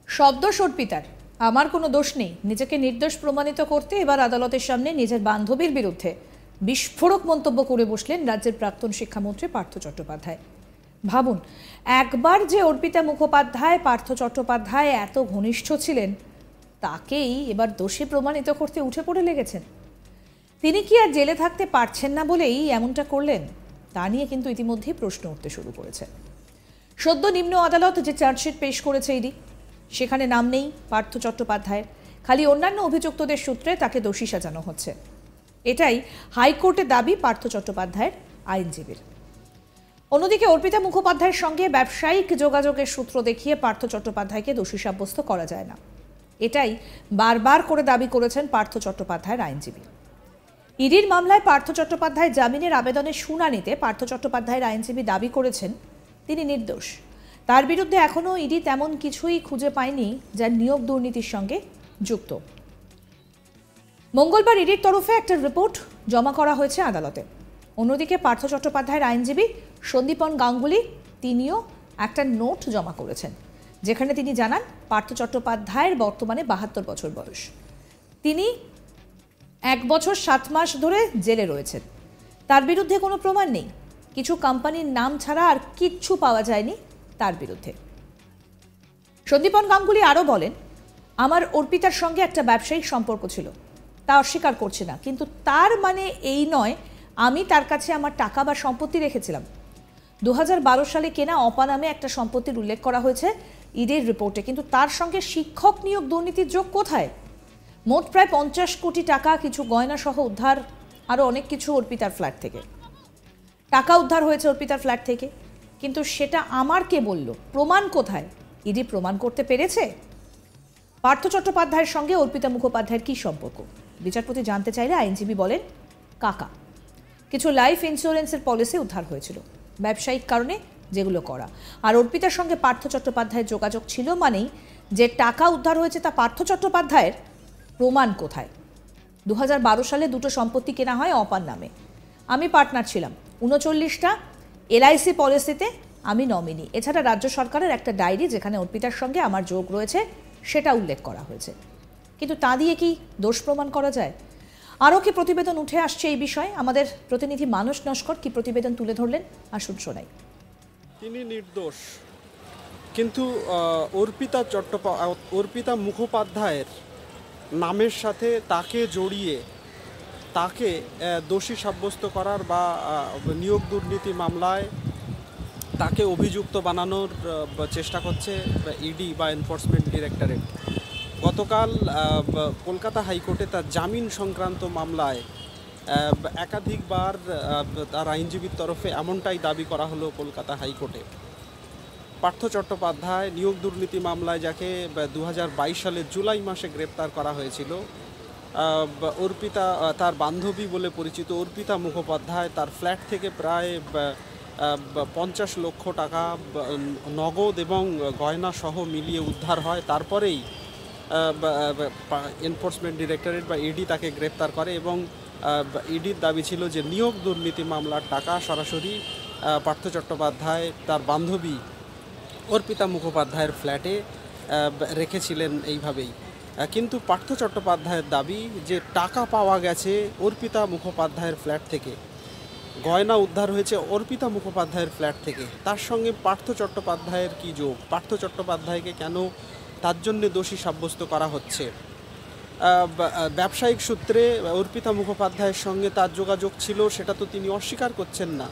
শব্দ সর্পিতার আমার কোনো দোষ নেই, নিজেকে নির্দোষ প্রমাণিত করতে এবার আদালতের সামনে নিজের বান্ধবীর বিরুদ্ধে বিস্ফোরক মন্তব্য করে বসলেন রাজ্যের প্রাক্তন শিক্ষামন্ত্রী পার্থ চট্টোপাধ্যায়। ভাবুন, একবার যে অর্পিতা মুখোপাধ্যায় পার্থ চট্টোপাধ্যায় এত ঘনিষ্ঠ ছিলেন, তাকেই এবার দোষী প্রমাণিত করতে উঠে পড়ে লেগেছেন। তিনি কি আর জেলে থাকতে পারছেন না বলেই এমনটা করলেন, তা নিয়ে কিন্তু ইতিমধ্যেই প্রশ্ন উঠতে শুরু করেছে। সদ্য নিম্ন আদালত যে চার্জশিট পেশ করেছে ইডি, সেখানে নাম নেই পার্থ চট্টোপাধ্যায়ের, খালি অন্যান্য অভিযুক্তদের সূত্রে তাকে দোষী সাজানো হচ্ছে। এটাই হাইকোর্টের দাবি পার্থ চট্টোপাধ্যায়ের আইনজীবীর। অন্যদিকে অর্পিতা মুখোপাধ্যায়ের সঙ্গে ব্যবসায়িক যোগাযোগের সূত্র দেখিয়ে পার্থ চট্টোপাধ্যায়কে দোষী সাব্যস্ত করা যায় না, এটাই বারবার করে দাবি করেছেন পার্থ চট্টোপাধ্যায়ের আইনজীবী। ইডির মামলায় পার্থ চট্টোপাধ্যায় জামিনের আবেদনের শুনানিতে পার্থ চট্টোপাধ্যায়ের আইনজীবী দাবি করেছেন তিনি নির্দোষ। তার বিরুদ্ধে এখনও ইডি তেমন কিছুই খুঁজে পায়নি যা নিয়োগ দুর্নীতির সঙ্গে যুক্ত। মঙ্গলবার ইডির তরফে একটা রিপোর্ট জমা করা হয়েছে আদালতে। অন্যদিকে পার্থ চট্টোপাধ্যায়ের আইনজীবী সন্দীপন গাঙ্গুলি তিনিও একটা নোট জমা করেছেন, যেখানে তিনি জানান পার্থ চট্টোপাধ্যায়ের বর্তমানে 72 বছর বয়স। তিনি 1 বছর 7 মাস ধরে জেলে রয়েছেন। তার বিরুদ্ধে কোনো প্রমাণ নেই, কিছু কোম্পানির নাম ছাড়া আর কিচ্ছু পাওয়া যায়নি তার বিরুদ্ধে। সন্দীপন গাঙ্গুলি আরও বলেন, আমার অর্পিতার সঙ্গে একটা ব্যবসায়িক সম্পর্ক ছিল, তা অস্বীকার করছি না, কিন্তু তার মানে এই নয় আমি তার কাছে আমার টাকা বা সম্পত্তি রেখেছিলাম। 2012 সালে কেনা অপা নামে একটা সম্পত্তির উল্লেখ করা হয়েছে ইডির রিপোর্টে, কিন্তু তার সঙ্গে শিক্ষক নিয়োগ দুর্নীতির যোগ কোথায়? মোট প্রায় 50 কোটি টাকা, কিছু গয়না সহ উদ্ধার, আরও অনেক কিছু অর্পিতার ফ্ল্যাট থেকে। টাকা উদ্ধার হয়েছে অর্পিতার ফ্ল্যাট থেকে, কিন্তু সেটা আমার কে বলল? প্রমাণ কোথায়? ইডি প্রমাণ করতে পেরেছে? পার্থ চট্টোপাধ্যায়ের সঙ্গে অর্পিতা মুখোপাধ্যায়ের কী সম্পর্ক? বিচারপতি জানতে চাইলে আইনজীবী বলেন, কাকা। কিছু লাইফ ইন্স্যুরেন্সের পলিসি উদ্ধার হয়েছিল ব্যবসায়িক কারণে, যেগুলো করা। আর অর্পিতার সঙ্গে পার্থ চট্টোপাধ্যায়ের যোগাযোগ ছিল মানেই যে টাকা উদ্ধার হয়েছে তা পার্থ চট্টোপাধ্যায়ের। প্রমাণ কোথায়? 2012 সালে দুটো সম্পত্তি কেনা হয় অপার নামে, আমি পার্টনার ছিলাম। 39টা এলআইসি পলিসিতে আমি নমিনি। এছাড়া রাজ্য সরকারের একটা ডায়েরি যেখানে অর্পিতার সঙ্গে আমার যোগ রয়েছে সেটা উল্লেখ করা হয়েছে। কিন্তু তা দিয়ে কি দোষ প্রমাণ করা যায়? আরও কি প্রতিবেদন উঠে আসছে এই বিষয়ে? আমাদের প্রতিনিধি মানস নস্কর কি প্রতিবেদন তুলে ধরলেন, আসুন শোনাই। তিনি নির্দোষ, কিন্তু অর্পিতা মুখোপাধ্যায়ের নামের সাথে তাকে জড়িয়ে তাকে দোষী সাব্যস্ত করার বা নিয়োগ দুর্নীতি মামলায় তাকে অভিযুক্ত বানানোর চেষ্টা করছে ইডি বা এনফোর্সমেন্ট ডিরেক্টরেট। গতকাল কলকাতা হাইকোর্টে তার জামিন সংক্রান্ত মামলায় একাধিকবার তার আইনজীবীর তরফে এমনটাই দাবি করা হলো কলকাতা হাইকোর্টে। পার্থ চট্টোপাধ্যায় নিয়োগ দুর্নীতি মামলায় যাকে 2022 সালের জুলাই মাসে গ্রেপ্তার করা হয়েছিল, অর্পিতা তার বান্ধবী বলে পরিচিত অর্পিতা মুখোপাধ্যায়, তার ফ্ল্যাট থেকে প্রায় 50 লক্ষ টাকা নগদ এবং গয়না সহ মিলিয়ে উদ্ধার হয়। তারপরেই এনফোর্সমেন্ট ডিরেক্টরেট বা ইডি তাকে গ্রেপ্তার করে এবং ইডির দাবি ছিল যে নিয়োগ দুর্নীতি মামলার টাকা সরাসরি পার্থ চট্টোপাধ্যায় তার বান্ধবী অর্পিতা মুখোপাধ্যায়ের ফ্ল্যাটে রেখেছিলেন এইভাবেই। কিন্তু পার্থ চট্টোপাধ্যায়ের দাবি যে টাকা পাওয়া গেছে অর্পিতা মুখোপাধ্যায়ের ফ্ল্যাট থেকে, গয়না উদ্ধার হয়েছে অর্পিতা মুখোপাধ্যায়ের ফ্ল্যাট থেকে। তার সঙ্গে পার্থ চট্টোপাধ্যায়ের কী যোগ? পার্থ চট্টোপাধ্যায়কে কেন তার জন্য দোষী সাব্যস্ত করা হচ্ছে? ব্যবসায়িক সূত্রে অর্পিতা মুখোপাধ্যায়ের সঙ্গে তার যোগাযোগ ছিল, সেটা তো তিনি অস্বীকার করছেন না।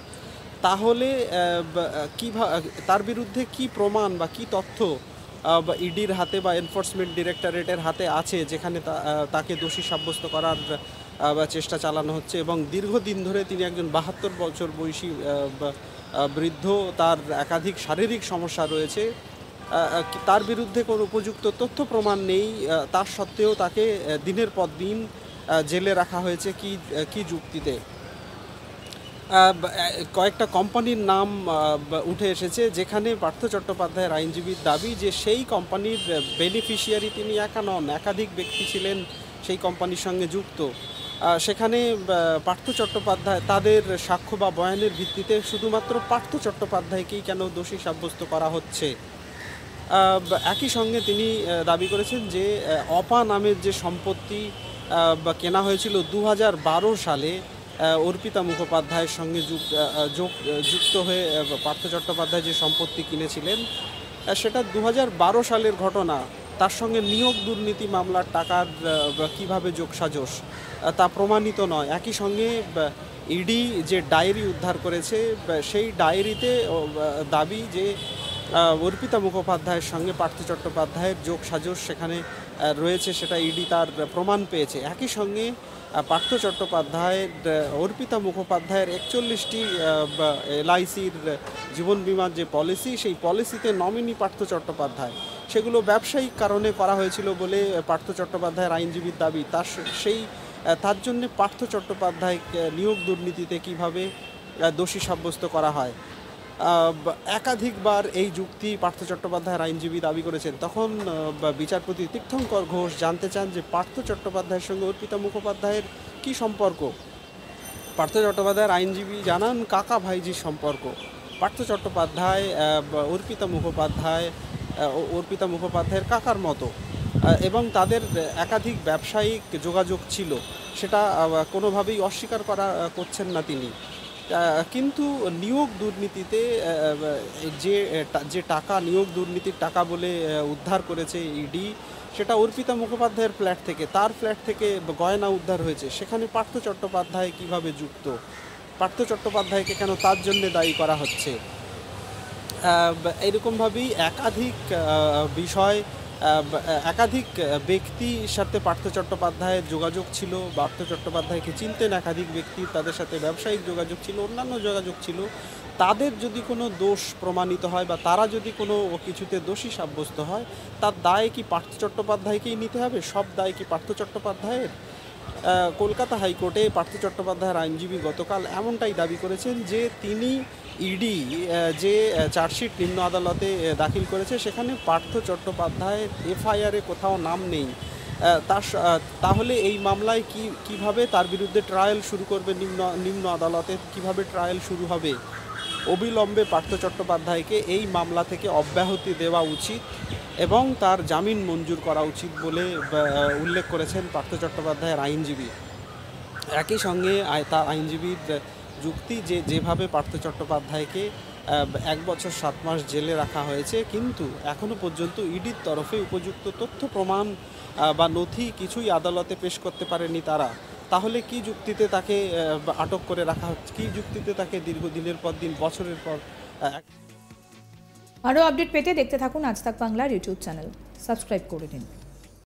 তাহলে তার বিরুদ্ধে কি প্রমাণ বা কি তথ্য ইডির হাতে বা এনফোর্সমেন্ট ডিরেক্টরেটের হাতে আছে যেখানে তাকে দোষী সাব্যস্ত করার চেষ্টা চালানো হচ্ছে? এবং দীর্ঘদিন ধরে তিনি একজন 72 বছর বয়সী বৃদ্ধ, তার একাধিক শারীরিক সমস্যা রয়েছে, তার বিরুদ্ধে কোনো উপযুক্ত তথ্য প্রমাণ নেই। তার সত্ত্বেও তাকে দিনের পর দিন জেলে রাখা হয়েছে কি যুক্তিতে? কয়েকটা কোম্পানির নাম উঠে এসেছে যেখানে পার্থ চট্টোপাধ্যায়ের আইনজীবীর দাবি যে সেই কোম্পানির বেনিফিশিয়ারি তিনি একা নন, একাধিক ব্যক্তি ছিলেন সেই কোম্পানির সঙ্গে যুক্ত। সেখানে পার্থ চট্টোপাধ্যায় তাদের সাক্ষ্য বা বয়ানের ভিত্তিতে শুধুমাত্র পার্থ চট্টোপাধ্যায়কেই কেন দোষী সাব্যস্ত করা হচ্ছে? একই সঙ্গে তিনি দাবি করেছেন যে অপা নামের যে সম্পত্তি বা কেনা হয়েছিল 2012 সালে অর্পিতা মুখোপাধ্যায়ের সঙ্গে যুক্ত হয়ে পার্থ চট্টোপাধ্যায় যে সম্পত্তি কিনেছিলেন সেটা 2012 সালের ঘটনা। তার সঙ্গে নিয়োগ দুর্নীতি মামলার টাকার কিভাবে যোগসাজশ তা প্রমাণিত নয়। একই সঙ্গে ইডি যে ডায়েরি উদ্ধার করেছে সেই ডায়েরিতে দাবি যে অর্পিতা মুখোপাধ্যায়ের সঙ্গে পার্থ চট্টোপাধ্যায়ের যোগসাজশ সেখানে রয়েছে, সেটা ইডি তার প্রমাণ পেয়েছে। একই সঙ্গে পার্থ চট্টোপাধ্যায়ের অর্পিতা মুখোপাধ্যায়ের 41টি এলআইসির জীবন বিমার যে পলিসি, সেই পলিসিতে নমিনি পার্থ চট্টোপাধ্যায়, সেগুলো ব্যবসায়িক কারণে করা হয়েছিল বলে পার্থ চট্টোপাধ্যায়ের আইনজীবীর দাবি। তার জন্য পার্থ চট্টোপাধ্যায় নিয়োগ দুর্নীতিতে কিভাবে দোষী সাব্যস্ত করা হয়। একাধিকবার এই যুক্তি পার্থ চট্টোপাধ্যায়ের আইনজীবী দাবি করেছেন। তখন বিচারপতি তীর্থঙ্কর ঘোষ জানতে চান যে পার্থ চট্টোপাধ্যায়ের সঙ্গে অর্পিতা মুখোপাধ্যায়ের কী সম্পর্ক। পার্থ চট্টোপাধ্যায়ের আইনজীবী জানান কাকা ভাইজির সম্পর্ক। পার্থ চট্টোপাধ্যায় অর্পিতা মুখোপাধ্যায়ের কাকার মতো এবং তাদের একাধিক ব্যবসায়িক যোগাযোগ ছিল, সেটা কোনোভাবেই অস্বীকার করছেন না তিনি। কিন্তু নিয়োগ দুর্নীতিতে যে টাকা নিয়োগ দুর্নীতির টাকা বলে উদ্ধার করেছে ইডি, সেটা অর্পিতা মুখোপাধ্যায়ের ফ্ল্যাট থেকে, তার ফ্ল্যাট থেকে গয়না উদ্ধার হয়েছে। সেখানে পার্থ চট্টোপাধ্যায় কিভাবে যুক্ত, পার্থ চট্টোপাধ্যায়কে কেন তার জন্য দায়ী করা হচ্ছে। এরকমভাবেই একাধিক বিষয়, একাধিক ব্যক্তির সাথে পার্থ চট্টোপাধ্যায়ের যোগাযোগ ছিল, পার্থ চট্টোপাধ্যায়কে চিনতেন একাধিক ব্যক্তি, তাদের সাথে ব্যবসায়িক যোগাযোগ ছিল, অন্যান্য যোগাযোগ ছিল। তাদের যদি কোনো দোষ প্রমাণিত হয় বা তারা যদি কোনো কিছুতে দোষী সাব্যস্ত হয়, তার দায় কি পার্থ চট্টোপাধ্যায়কেই নিতে হবে? সব দায় কি পার্থ চট্টোপাধ্যায়ের? কলকাতা হাইকোর্টে পার্থ চট্টোপাধ্যায়ের আইনজীবী গতকাল এমনটাই দাবি করেছেন যে তিনি ইডি যে চার্জশিট নিম্ন আদালতে দাখিল করেছে সেখানে পার্থ চট্টোপাধ্যায়ের এফআইআরে কোথাও নাম নেই। তাহলে এই মামলায় কিভাবে তার বিরুদ্ধে ট্রায়াল শুরু করবে নিম্ন আদালতে, কিভাবে ট্রায়াল শুরু হবে? অবিলম্বে পার্থ চট্টোপাধ্যায়কে এই মামলা থেকে অব্যাহতি দেওয়া উচিত এবং তার জামিন মঞ্জুর করা উচিত বলে উল্লেখ করেছেন পার্থ চট্টোপাধ্যায়ের আইনজীবী। একই সঙ্গে তার আইনজীবীর যুক্তি যেভাবে পার্থ চট্টোপাধ্যায়কে 1 বছর 7 মাস জেলে রাখা হয়েছে, কিন্তু এখনও পর্যন্ত ইডির তরফে উপযুক্ত তথ্য প্রমাণ বা নথি কিছুই আদালতে পেশ করতে পারেনি তারা। তাহলে কি যুক্তিতে তাকে আটক করে রাখা হচ্ছে, কি যুক্তিতে তাকে দীর্ঘদিনের পর দিন, বছরের পর। আরও আপডেট পেতে দেখতে থাকুন আজ তাক বাংলার ইউটিউব চ্যানেল, সাবস্ক্রাইব করে দিন।